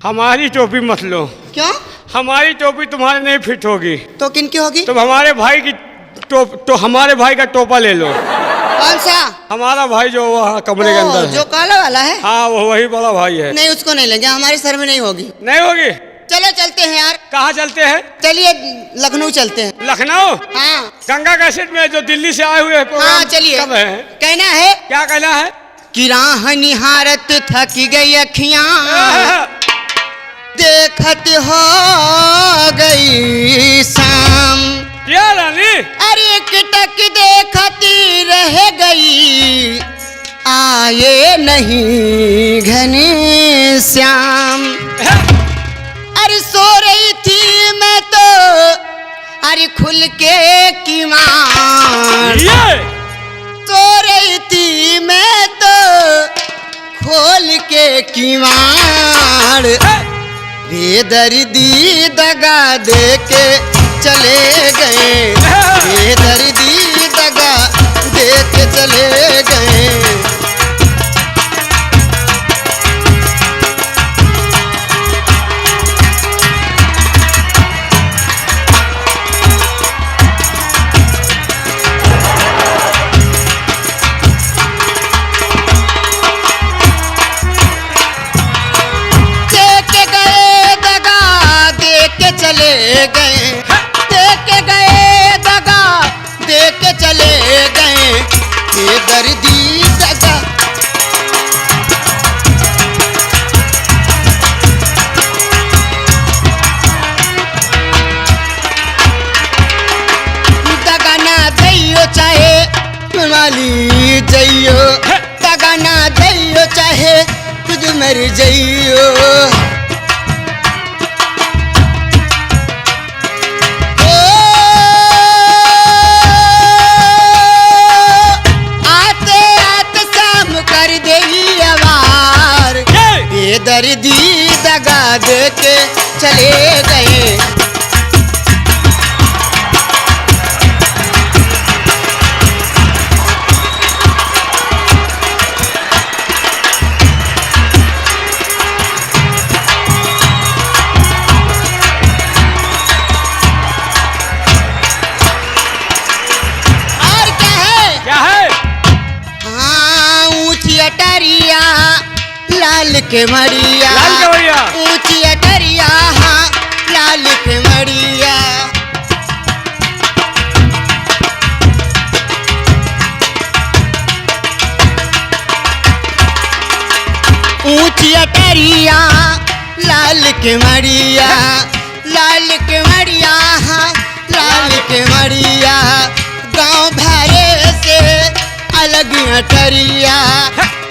हमारी टोपी मत लो। क्यों? हमारी टोपी तुम्हारे नहीं फिट होगी। तो किन की होगी? तुम हमारे भाई की तो हमारे भाई का टोपा ले लो। कौन सा? हमारा भाई जो वहाँ कमरे के अंदर है। जो काला वाला है? हाँ वो वही बड़ा भाई है। नहीं उसको नहीं लेंगे, हमारे सर में नहीं होगी। नहीं होगी? चलो चलते हैं यार। कहाँ चलते हैं? चलिए लखनऊ चलते हैं। लखनऊ? हाँ। गंगा कैसेट में जो दिल्ली से आए हुए प्रोग्राम। हाँ चलिए। कब है? कहना है। क्या कहना है? कि राह निहारत थक गई अखियां, देखत हो गई शाम। क्या रानी? अरे टक देखती रह गई, आए नहीं घने श्याम। अरे सो रही थी मैं तो अरे खुल के किवाड़, सो रही थी मैं तो खोल के किवाड़। बेदर्दी दगा दे के चले गए, बेदर्दी दगा दे के चले गए। चले गए, देख गए दगा, देख चले गए, ये दर्दी दगा। दगा ना दैयो चाहे वाली जइयो, दगा ना दैयो चाहे खुद मर जइयो। दर्दी दगा दे के चले गए। और क्या है? क्या है? हाँ ऊंची अटरिया लाल के मड़िया, ऊंची अटरिया हाँ लाल के मड़िया। ऊंची अटरिया लाल के मड़िया, लाल के मड़िया हाँ लाल के मड़िया। गाँव भरे से अलग अटरिया,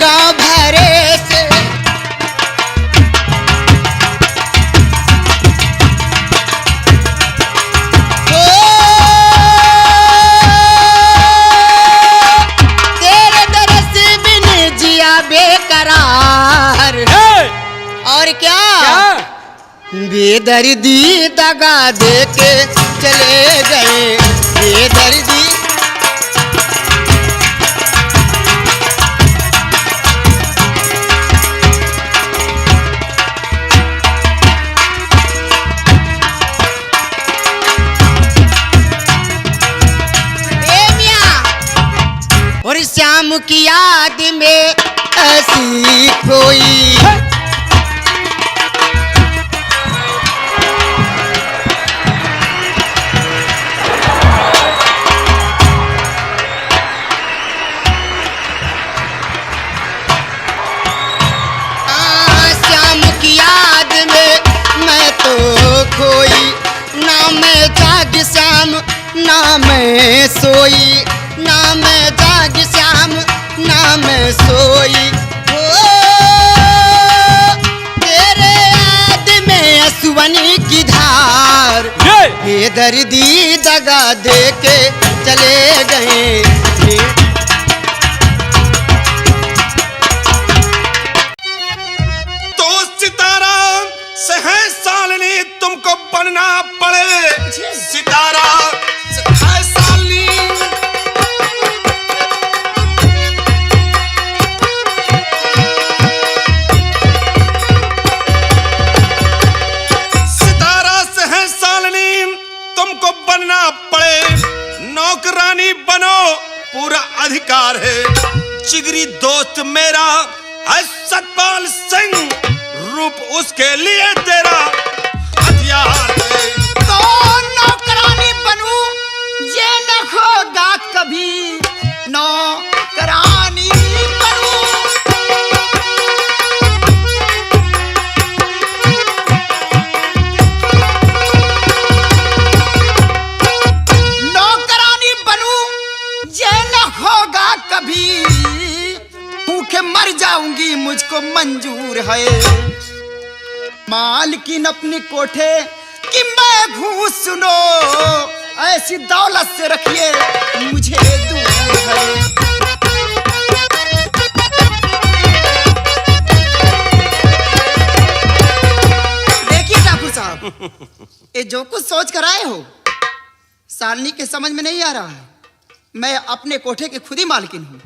गाँव भरे से। तेरे दरस बिन जिया बेकरार। और क्या? बेदर्दी दगा दे के चले गए, बेदर्दी। और श्याम की याद में ऐसी कोई श्याम की याद में मैं तो खोई, ना मैं जाग श्याम ना मैं सोई, ना मैं जाग श्याम ना मैं सोई। ओ तेरे याद में असुवनी की धार, ये दर्दी दगा दे के चले गए। तो सितारा सहज सालनी तुमको बनना पड़े, सितारा सहज सालनी। मंजूर है। मालकिन अपनी कोठे कि मैं घूस सुनो, ऐसी दौलत से रखिए मुझे दूर है। देखिए ठाकुर साहब, ये जो कुछ सोच कर आए हो सालनी के समझ में नहीं आ रहा है। मैं अपने कोठे के खुद ही मालकिन हूँ।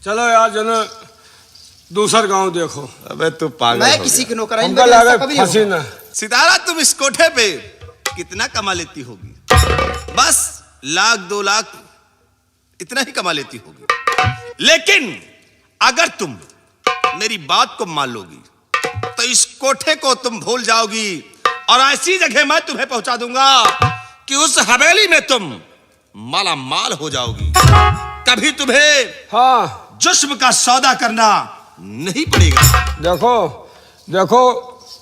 चलो यार जनो दूसरा गांव देखो। अबे तू पागल मैं हो किसी गया। की नौकरानी हमको बगैर लगा ऐसा कभी नहीं फंसी होगा। ना। सितारा तुम इस कोठे पे कितना कमा लेती होगी? बस 1-2 लाख इतना ही कमा लेती होगी। लेकिन अगर तुम मेरी बात को मान लोगी तो इस कोठे को तुम भूल जाओगी और ऐसी जगह मैं तुम्हें पहुंचा दूंगा कि उस हवेली में तुम माला माल हो जाओगी। कभी तुम्हें हाँ जुस्म का सौदा करना नहीं पड़ेगा। देखो देखो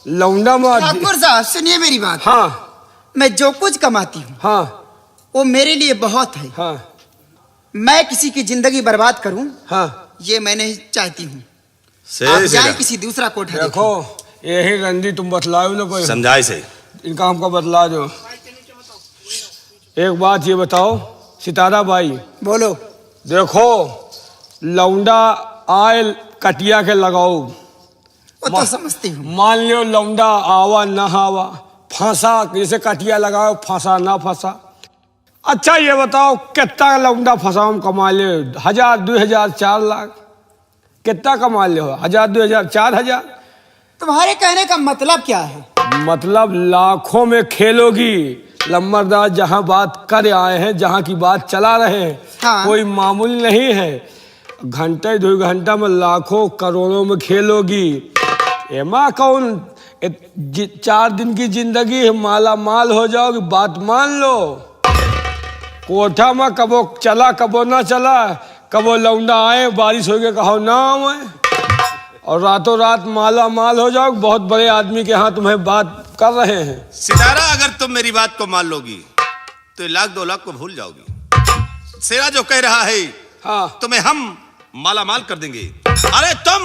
लौंडा मार। ठाकुर साहब सुनिए मेरी बात। हाँ मैं जो कुछ कमाती हूँ हाँ वो मेरे लिए बहुत है। हाँ मैं किसी की जिंदगी बर्बाद करूं हाँ। ये मैं नहीं चाहती हूँ। से आप जाए किसी दूसरा कोठा देखो यही रंडी तुम बतलाओ ना कोई। समझाए से इनका हमको बतला दो। एक बात ये बताओ सितारा बाई, बोलो। देखो लौंडा आए कटिया के लगाओ, वो तो समझती हूँ। मान लो लौंडा आवा ना आवा, फांसा जैसे कटिया लगाओ फांसा ना फंसा। अच्छा ये बताओ कितना लौंडा फंसाओ कमा ले? 1000 2000 4 लाख कितना कमा ले हो? 1000 2000 4000। तुम्हारे कहने का मतलब क्या है? मतलब लाखों में खेलोगी। लम्बरदार जहां बात कर आए हैं, जहां की बात चला रहे हैं, हाँ। कोई मामूली नहीं है। घंटे 2 घंटा में लाखों करोड़ों में खेलोगी। एमा कौन 4 दिन की जिंदगी है, माला माल हो जाओगी। बात मान लो। कोठा में कबो चला कबो ना चला, कबो लौंडा आए बारिश हो गई कहो ना आए, और रातों रात माला माल हो जाओ। बहुत बड़े आदमी के यहाँ तुम्हें बात कर रहे हैं। सितारा अगर तुम मेरी बात को मान लोगी तो 1-2 लाख को भूल जाओगी। सेरा जो कह रहा है हाँ तुम्हें हम माला माल कर देंगे। अरे तुम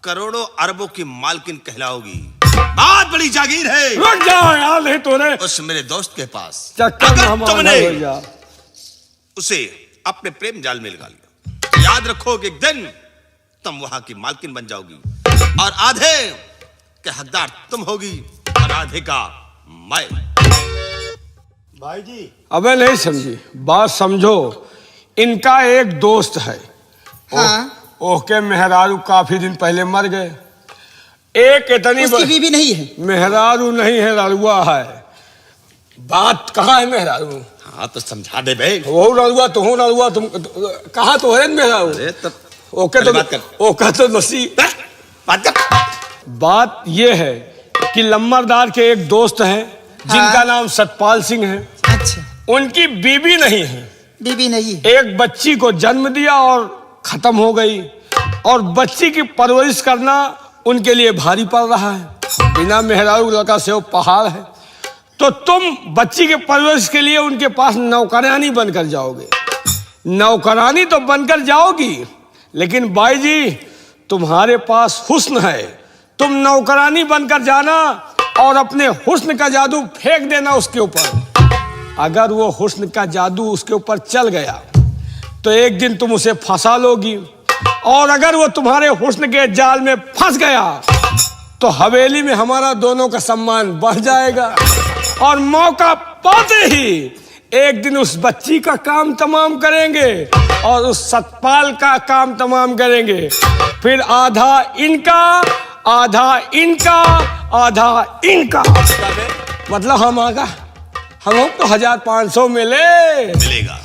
करोड़ों अरबों की मालकिन कहलाओगी। बहुत बड़ी जागीर है रुक जाओ यार, नहीं तो रे उस मेरे दोस्त के पास। चक्कर में अगर हम तुमने आना हो जा। उसे अपने प्रेम जाल में लगा लिया, याद रखो कि एक दिन तुम वहां की मालकिन बन जाओगी और आधे के हकदार तुम होगी और आधे का मैं। भाई जी अबे नहीं समझी बात, समझो। इनका एक दोस्त है, हाँ। ओके मेहरारू काफी दिन पहले मर गए। एक इतनी उसकी बीवी नहीं है? मेहरारू नहीं है, ररुआ है। बात कहाँ है मेहरारू? हाँ तो समझा दे बे। वो ररुआ तो हो, ररुआ तुम कहाँ तो है मेहरारू? अरे तब ओके पहले तो बात कर। ओके तो नसीब। बात कर। बात ये है कि लम्बरदार के एक दोस्त हैं जिनका हाँ। नाम सतपाल सिंह है। अच्छा, उनकी बीवी नहीं है। बीवी नहीं है। एक बच्ची को जन्म दिया और खत्म हो गई, और बच्ची की परवरिश करना उनके लिए भारी पड़ रहा है। बिना मेहरारू लड़का से वो पहाड़ है। तो तुम बच्ची के परवरिश के लिए उनके पास नौकरानी बनकर जाओगे। नौकरानी तो बनकर जाओगी, लेकिन बाई जी तुम्हारे पास हुस्न है। तुम नौकरानी बनकर जाना और अपने हुस्न का जादू फेंक देना उसके ऊपर। अगर वो हुस्न का जादू उसके ऊपर चल गया तो एक दिन तुम उसे फंसा लोगी, और अगर वो तुम्हारे हुस्न के जाल में फंस गया तो हवेली में हमारा दोनों का सम्मान बढ़ जाएगा, और मौका पाते ही एक दिन उस बच्ची का काम तमाम करेंगे और उस सतपाल का काम तमाम करेंगे। फिर आधा इनका, आधा इनका, आधा इनका। मतलब हम आगा हम तो 1500 मिलेगा।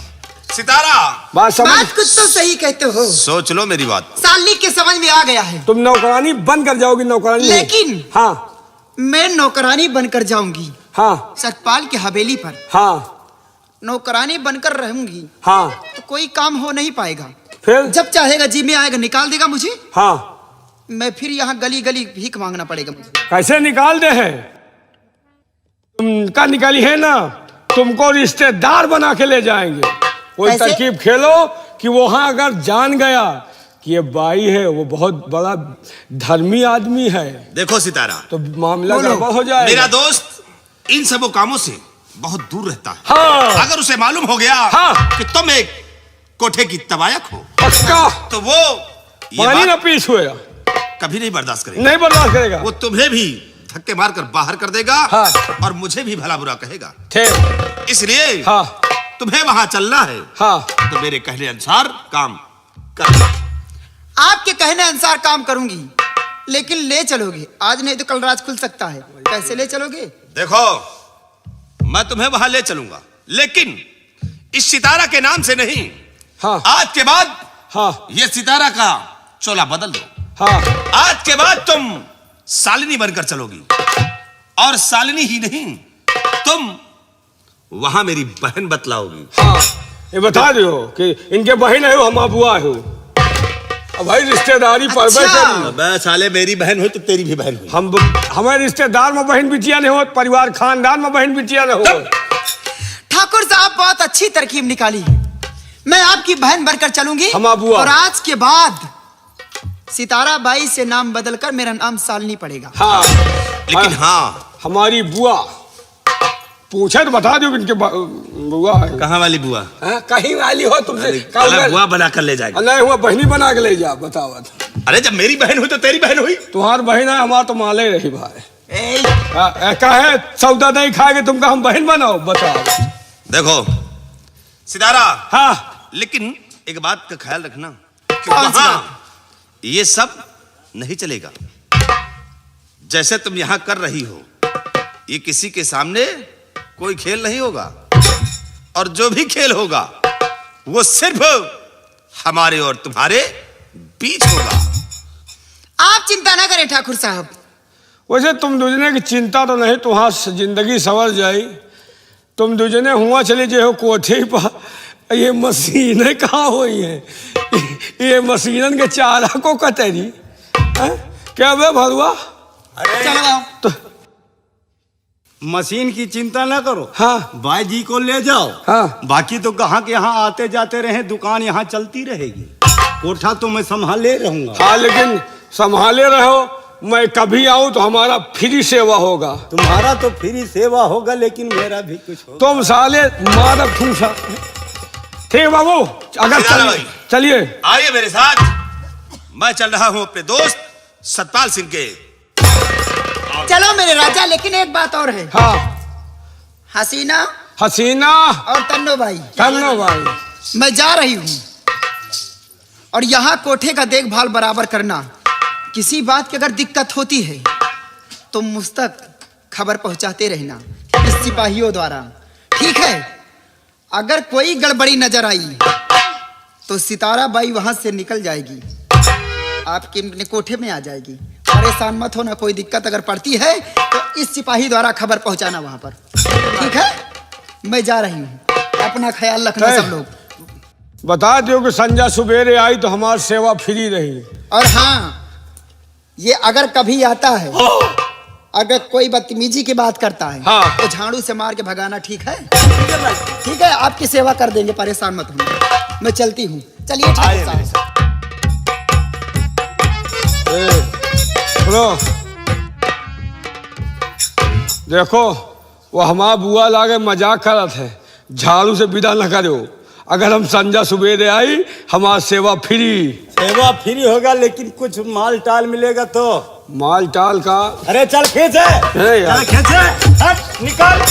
सितारा बात समझ। बात कुछ तो सही कहते हो। सोच लो मेरी बात। सालनी के समझ में आ गया है। तुम नौकरानी बन कर जाओगी, नौकरानी नहीं। लेकिन हाँ मैं नौकरानी बनकर जाऊंगी हाँ सतपाल की हवेली पर। हाँ नौकरानी बनकर रहूंगी हाँ। तो कोई काम हो नहीं पाएगा। फिर जब चाहेगा जी में आएगा निकाल देगा मुझे। हाँ मैं फिर यहाँ गली गली भीख मांगना पड़ेगा मुझे। कैसे निकाल दे हैं? तुमका निकाली है ना, तुमको रिश्तेदार बना के ले जाएंगे। कोई कैसे? तरकीब खेलो कि वहां अगर जान गया कि ये बाई है वो बहुत बड़ा धर्मी आदमी है, देखो सितारा, तो मामला गड़बड़ हो जाएगा। मेरा दोस्त इन सब कामों से बहुत दूर रहता है। हाँ। अगर उसे मालूम हो गया हाँ। कि तुम एक कोठे की तबायक हो, पक्का तो वो ये पानी ना बात पीस हुएगा, कभी नहीं बर्दाश्त करेगा। नहीं बर्दाश्त करेगा। वो तुम्हें भी धक्के मारकर बाहर कर देगा। हाँ। और मुझे भी भला बुरा कहेगा। ठीक। इसलिए हाँ तुम्हें वहां चलना है, हाँ तो मेरे कहने अनुसार काम करना। आपके कहने अनुसार काम करूंगी, लेकिन ले चलोगे आज नहीं तो कल रात खुल सकता है। कैसे ले चलोगे? देखो, मैं तुम्हें वहां ले चलूंगा, लेकिन इस सितारा के नाम से नहीं। हाँ आज के बाद हाँ ये सितारा का चोला बदल दो। हाँ। आज के बाद तुम सालिनी बनकर चलोगी, और सालिनी ही नहीं, तुम वहां मेरी बहन बतलाओगी। हाँ ये बता दो कि इनके बहन है, हम बुआ हो। अब भाई रिश्तेदारी पर अच्छा। अबे साले, मेरी बहन हो तो तेरी भी बहन हुई। हम हमारे रिश्तेदार में बहन बिटिया नहीं हो, परिवार खानदान में बहन बिटिया नहीं हो। ठाकुर साहब बहुत अच्छी तरकीब निकाली है। मैं आपकी बहन बनकर चलूंगी, हम बुआ। और आज के बाद सितारा बाई से नाम बदलकर मेरा नाम सालनी पड़ेगा। हाँ लेकिन हाँ, हमारी बुआ पूछे तो बता दो कि इनके बुआ है। कहाँ वाली बुआ? हाँ, कहीं वाली हो तुमसे अलग बुआ बना कर ले जाएगा। नहीं हुआ बहनी बना के ले जा। बताओ अरे जब मेरी बहन हुई तो तेरी बहन हुई। तुम्हारी बहन है, हमारा तो माले रही भाई। ए, कहे सौदा नहीं खाएंगे तुमका हम बहन बनाओ। बताओ। देखो सितारा, हाँ लेकिन एक बात का ख्याल रखना कि कौन सी वहां ये सब नहीं चलेगा। जैसे तुम यहां कर रही हो, ये किसी के सामने कोई खेल नहीं होगा, और जो भी खेल होगा वो सिर्फ हमारे और तुम्हारे बीच होगा। आप चिंता ना करें ठाकुर साहब। वैसे तुम दूजने की चिंता तो नहीं, तुम्हारी जिंदगी संवर जाई। तुम दूजने हुआ चले जो हो कोठे पर, ये मशीनें कहाँ हुई हैं? ये मशीनन के चारा को कतरी क्या बे भरुआ? चलो आओ। तो मशीन की चिंता ना करो। हाँ भाई जी को ले जाओ। हाँ। बाकी तो कहाँ के यहाँ आते जाते रहे, दुकान यहाँ चलती रहेगी। कोठा तो मैं संभाले रहूंगा। हाँ लेकिन संभाले रहो, मैं कभी आऊं तो हमारा फ्री सेवा होगा। तुम्हारा तो फ्री सेवा होगा, लेकिन मेरा भी कुछ होगा। तुम साले मारा ठूसा। ठीक बाबू, अगर चलिए आइए मेरे साथ। मैं चल रहा हूं अपने दोस्त सतपाल सिंह के। चलो मेरे राजा, लेकिन एक बात और है। हाँ हसीना हसीना और तन्नो भाई, करनो भाई, मैं जा रही हूँ, और यहाँ कोठे का देखभाल बराबर करना। किसी बात की अगर दिक्कत होती है तो मुझ तक खबर पहुंचाते रहना इस सिपाहियों द्वारा, ठीक है? अगर कोई गड़बड़ी नजर आई तो सितारा बाई वहां से निकल जाएगी, आपके कोठे में आ जाएगी। परेशान मत होना, कोई दिक्कत अगर पड़ती है तो इस सिपाही द्वारा खबर पहुंचाना वहां पर, ठीक है? मैं जा रही हूँ, अपना ख्याल रखना सब लोग। बता दो कि संजा सुबेरे आई तो हमारी सेवा फ्री रही। और हाँ, ये अगर कभी आता है, अगर कोई बदतमीजी की बात करता है, हाँ। तो झाड़ू से मार के भगाना, ठीक है? ठीक है, आपकी सेवा कर देंगे, परेशान मत होना। मैं चलती हूँ, चलिए ठाकुर साहब। सुनो, देखो वो हमारा बुआ लागे मजाक करत है, झाड़ू से विदा न करो। अगर हम संजा सुबेरे आई हमारा सेवा फ्री। सेवा फ्री होगा, लेकिन कुछ माल टाल मिलेगा तो। माल टाल का अरे चल खींचे, है यार। चल खींचे, हट निकाल।